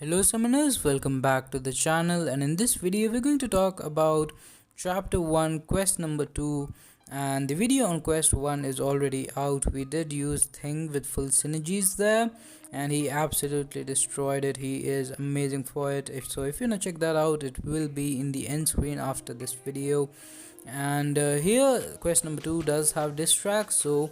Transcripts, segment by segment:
Hello summoners, welcome back to the channel, and in this video we're going to talk about chapter 1 quest number 2. And the video on quest 1 is already out. We did use Thing with full synergies there and he absolutely destroyed it. He is amazing for it. If you wanna check that out, it will be in the end screen after this video. And here quest number 2 does have Disstrack, so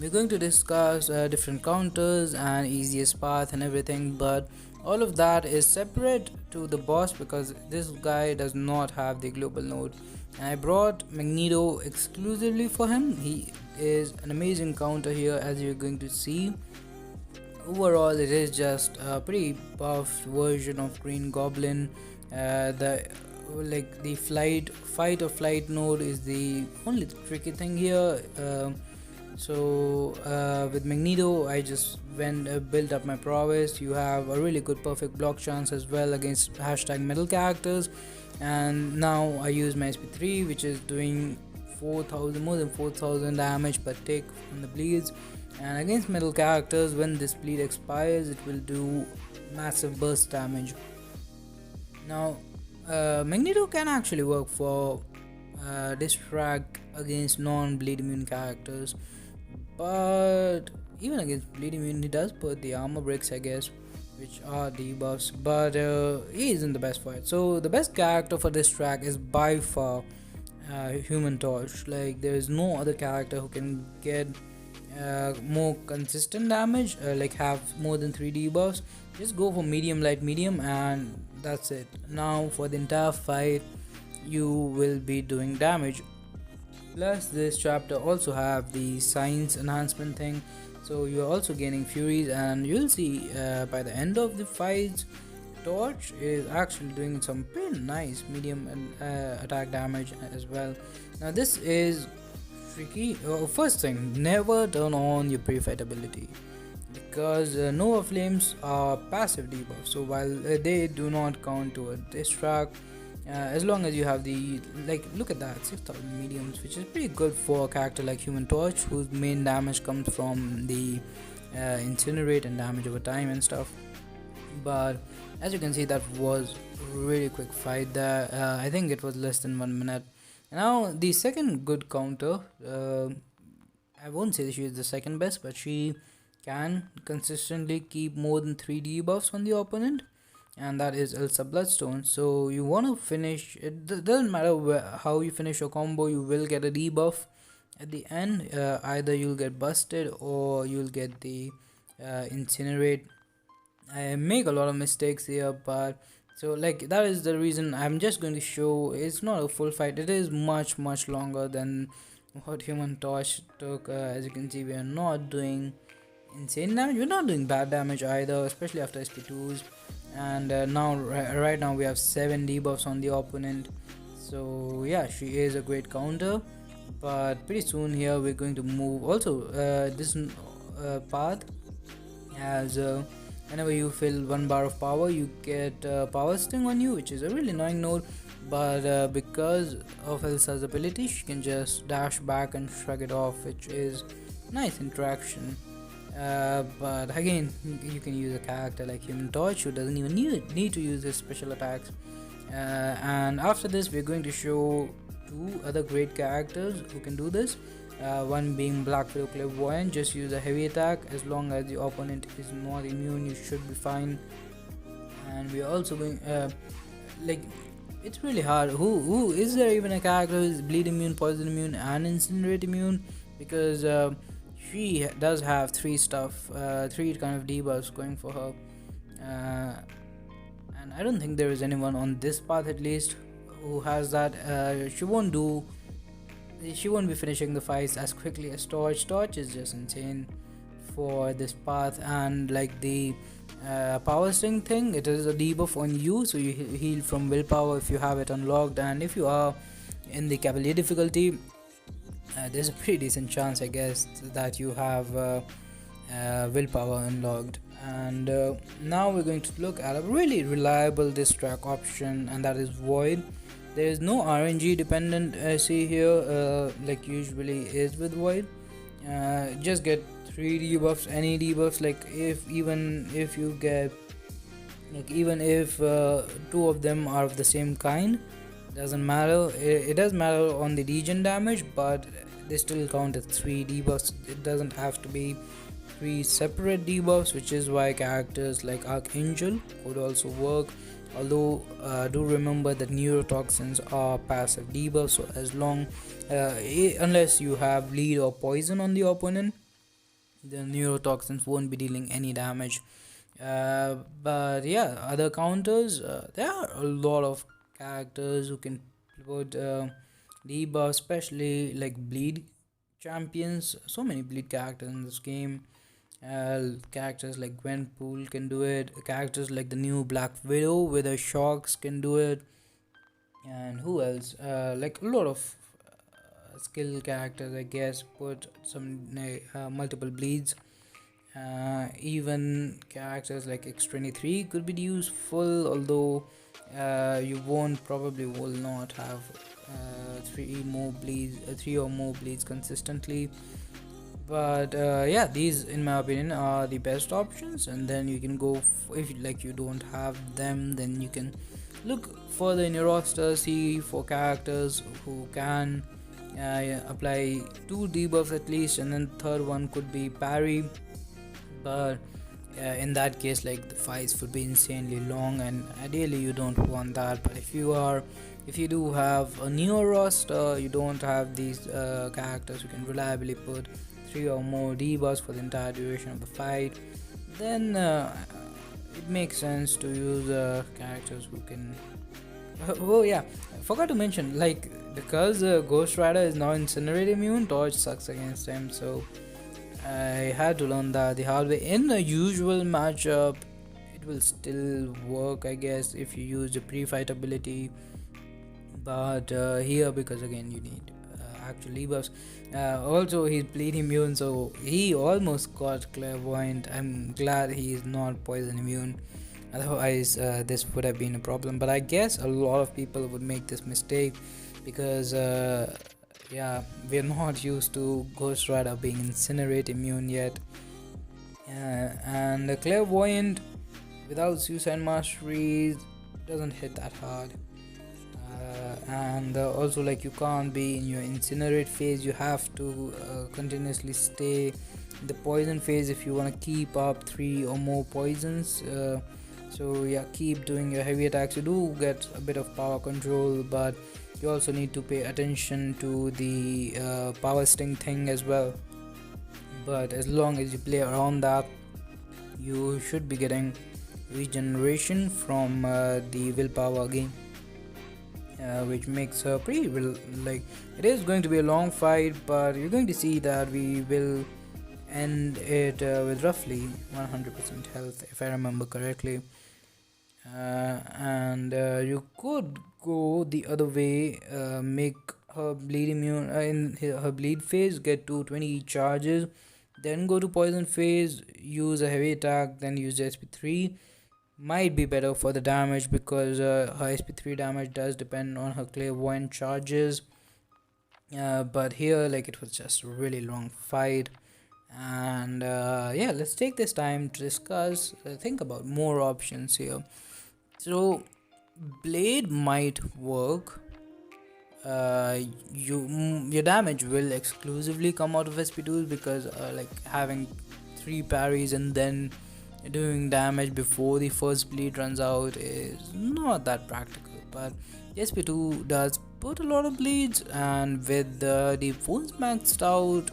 we're going to discuss different counters and easiest path and everything, but all of that is separate to the boss because this guy does not have the global node. And I brought Magneto exclusively for him. He is an amazing counter here, as you're going to see. Overall it is just a pretty buffed version of Green Goblin. The fight or flight node is the only tricky thing here. With Magneto I just built up my prowess. You have a really good perfect block chance as well against #metal characters, and now I use my SP3, which is doing more than 4000 damage per tick on the bleeds, and against metal characters when this bleed expires it will do massive burst damage. Now Magneto can actually work for Disstrack against non-bleed immune characters, but even against bleed immune he does put the armor bricks, I guess, which are debuffs, but he isn't the best for it. So the best character for this track is by far Human Torch. Like, there is no other character who can get more consistent damage, like have more than 3 debuffs. Just go for medium, light, medium, and that's it. Now for the entire fight you will be doing damage. Plus this chapter also have the science enhancement thing, so you're also gaining furies, and you'll see by the end of the fight Torch is actually doing some pretty nice medium attack damage as well. Now this is tricky. First thing, never turn on your pre-fight ability, because Nova Flames are passive debuffs, so while they do not count towards this track, as long as you have the, look at that, 6000 mediums, which is pretty good for a character like Human Torch, whose main damage comes from the incinerate and damage over time and stuff. But as you can see, that was a really quick fight there. I think it was less than 1 minute. Now the second good counter, I won't say she is the second best, but she can consistently keep more than 3 debuffs on the opponent, and that is Elsa Bloodstone. So you want to finish it, doesn't matter how you finish your combo, you will get a debuff at the end. Either you'll get busted or you'll get the incinerate. I make a lot of mistakes here, but that is the reason I'm just going to show. It's not a full fight, it is much longer than what Human Torch took. As you can see, we are not doing insane damage, we're not doing bad damage either, especially after SP2s. And right now we have 7 debuffs on the opponent, so yeah, she is a great counter. But pretty soon here we're going to move. Also this path has whenever you fill 1 bar of power, you get power sting on you, which is a really annoying node, but because of Elsa's ability she can just dash back and shrug it off, which is nice interaction. But again, you can use a character like Human Torch who doesn't even need to use his special attacks. And after this we're going to show 2 other great characters who can do this. One being Black Widow Clairvoyant. Just use a heavy attack, as long as the opponent is not immune you should be fine. And we're also going it's really hard, who is there even a character who is bleed immune, poison immune, and incinerate immune, because she does have 3 kind of debuffs going for her, and I don't think there is anyone on this path at least who has that. She won't be finishing the fights as quickly as Torch. Torch is just insane for this path. And like the power sting thing, it is a debuff on you, so you heal from willpower if you have it unlocked, and if you are in the Cavalier difficulty, there's a pretty decent chance, I guess, that you have willpower unlocked. And now we're going to look at a really reliable Disstrack option, and that is Void. There is no RNG dependent see here, like usually is with Void. Just get 3 debuffs, any debuffs, like if you get Like even if two of them are of the same kind, doesn't matter. It does matter on the regen damage, but they still count as three debuffs. It doesn't have to be three separate debuffs, which is why characters like Archangel could also work. Although do remember that neurotoxins are passive debuffs, so as long unless you have bleed or poison on the opponent, the neurotoxins won't be dealing any damage. But yeah, other counters, there are a lot of characters who can put debuff, especially like bleed champions. So many bleed characters in this game. Characters like Gwenpool can do it. Characters like the new Black Widow with her shocks can do it. And who else? Like a lot of skill characters, I guess, put some multiple bleeds. Even characters like X23 could be useful, although you won't probably will not have three or more bleeds consistently. But yeah, these in my opinion are the best options. And then you can go if like you don't have them, then you can look further in your roster, see for characters who can apply two debuffs at least, and then third one could be parry. But in that case, like, the fights would be insanely long, and ideally you don't want that. But if you do have a newer roster, you don't have these characters who can reliably put three or more debuffs for the entire duration of the fight, then it makes sense to use characters who can oh yeah, I forgot to mention, like, because Ghost Rider is now Incinerate immune, Torch sucks against him, so I had to learn that the hard way. In a usual matchup, it will still work, I guess, if you use the pre-fight ability. But here, because again, you need actual debuffs. Also, he's bleed immune, so he almost got Clairvoyant. I'm glad he is not poison immune. Otherwise, this would have been a problem. But I guess a lot of people would make this mistake because yeah, we're not used to Ghost Rider being Incinerate immune yet. And the Clairvoyant without Suicide Mastery doesn't hit that hard. And also, like, you can't be in your Incinerate phase, you have to continuously stay in the poison phase if you want to keep up 3 or more poisons. So yeah, keep doing your heavy attacks. You do get a bit of power control, but you also need to pay attention to the power sting thing as well. But as long as you play around that, you should be getting regeneration from the willpower gain, which makes pretty like, it is going to be a long fight, but you're going to see that we will end it with roughly 100% health, if I remember correctly. And you could go the other way, make her bleed immune in her bleed phase, get to 20 charges, then go to poison phase, use a heavy attack, then use the SP3. Might be better for the damage because her SP3 damage does depend on her Clairvoyant charges. But here, like, it was just a really long fight. And yeah, let's take this time to discuss, think about more options here. So Blade might work. Your damage will exclusively come out of SP2s because like, having 3 parries and then doing damage before the first bleed runs out is not that practical. But SP2 does put a lot of bleeds, and with the wounds maxed out,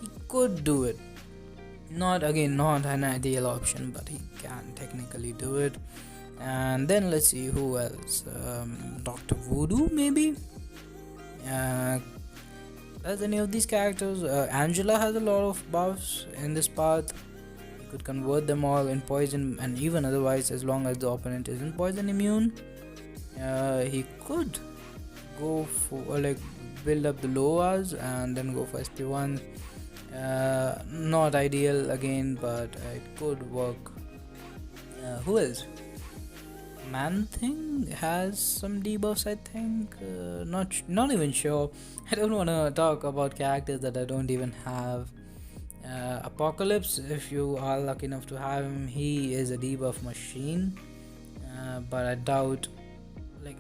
he could do it. Not an ideal option, but he can technically do it. And then let's see who else. Dr. Voodoo, maybe. Does any of these characters? Angela has a lot of buffs in this path. You could convert them all in poison, and even otherwise, as long as the opponent isn't poison immune, he could go for like build up the Loas and then go for SP1. Not ideal again, but it could work. Who else? Man Thing has some debuffs, I think. Not even sure. I don't want to talk about characters that I don't even have. Apocalypse, if you are lucky enough to have him, he is a debuff machine. but I doubt like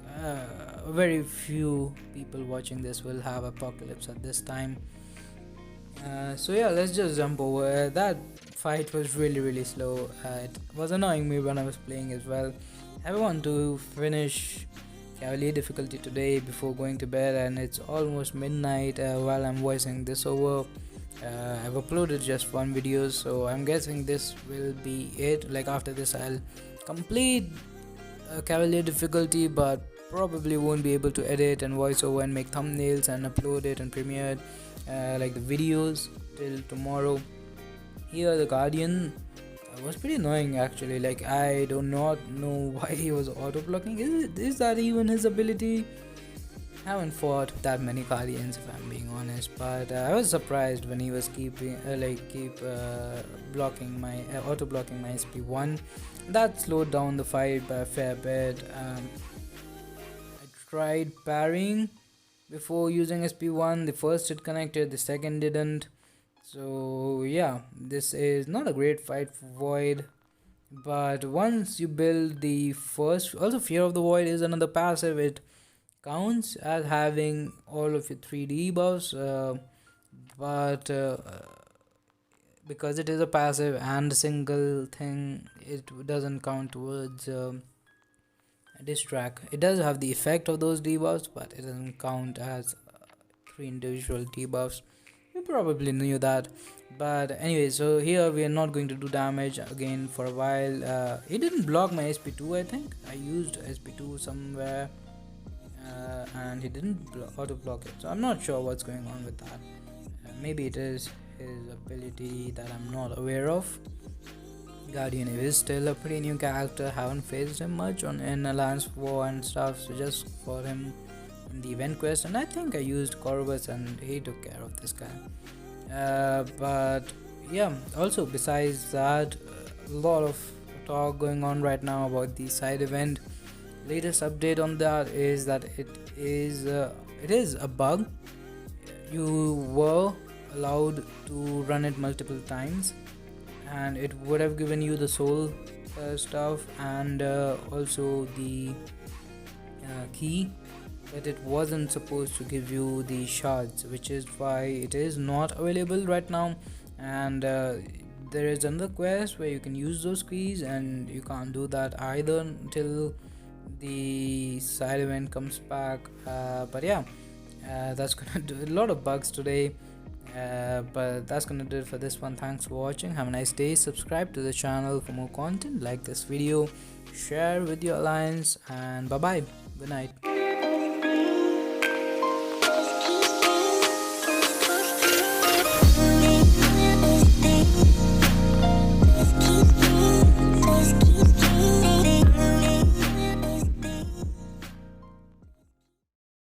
very few people watching this will have Apocalypse at this time. So yeah, let's just jump over. That fight was really slow. It was annoying me when I was playing as well. I want to finish Cavalier difficulty today before going to bed, and it's almost midnight while I'm voicing this over. I've uploaded just one video, so I'm guessing this will be it. Like after this I'll complete Cavalier difficulty, but probably won't be able to edit and voice over and make thumbnails and upload it and premiere it, like the videos, till tomorrow. Here the Guardian was pretty annoying actually. Like I do not know why he was auto blocking. Is that even his ability? Haven't fought that many Guardians if I'm being honest, but I was surprised when he was keeping blocking my auto blocking my SP1. That slowed down the fight by a fair bit. I tried parrying before using SP1. The first hit connected, the second didn't. So yeah, this is not a great fight for Void, but once you build the first, also Fear of the Void is another passive. It counts as having all of your 3 debuffs, but because it is a passive and a single thing, it doesn't count towards Disstrack. It does have the effect of those debuffs, but it doesn't count as 3 individual debuffs. You probably knew that, but anyway, so here we are not going to do damage again for a while. He didn't block my SP2. I think I used SP2 somewhere, and he didn't auto block it, so I'm not sure what's going on with that. Maybe it is his ability that I'm not aware of. Guardian is still a pretty new character, haven't faced him much in Alliance War and stuff, so just for him in the event quest, and I think I used Corvus and he took care of this guy. But yeah, also besides that, a lot of talk going on right now about the side event. Latest update on that is that it is a bug. You were allowed to run it multiple times, and it would have given you the soul stuff and also the key, but it wasn't supposed to give you the shards, which is why it is not available right now. And there is another quest where you can use those keys, and you can't do that either until the side event comes back. But yeah, that's gonna do a lot of bugs today. But that's gonna do it for this one. Thanks for watching. Have a nice day. Subscribe to the channel for more content. Like this video, share with your alliance, and bye bye. Good night.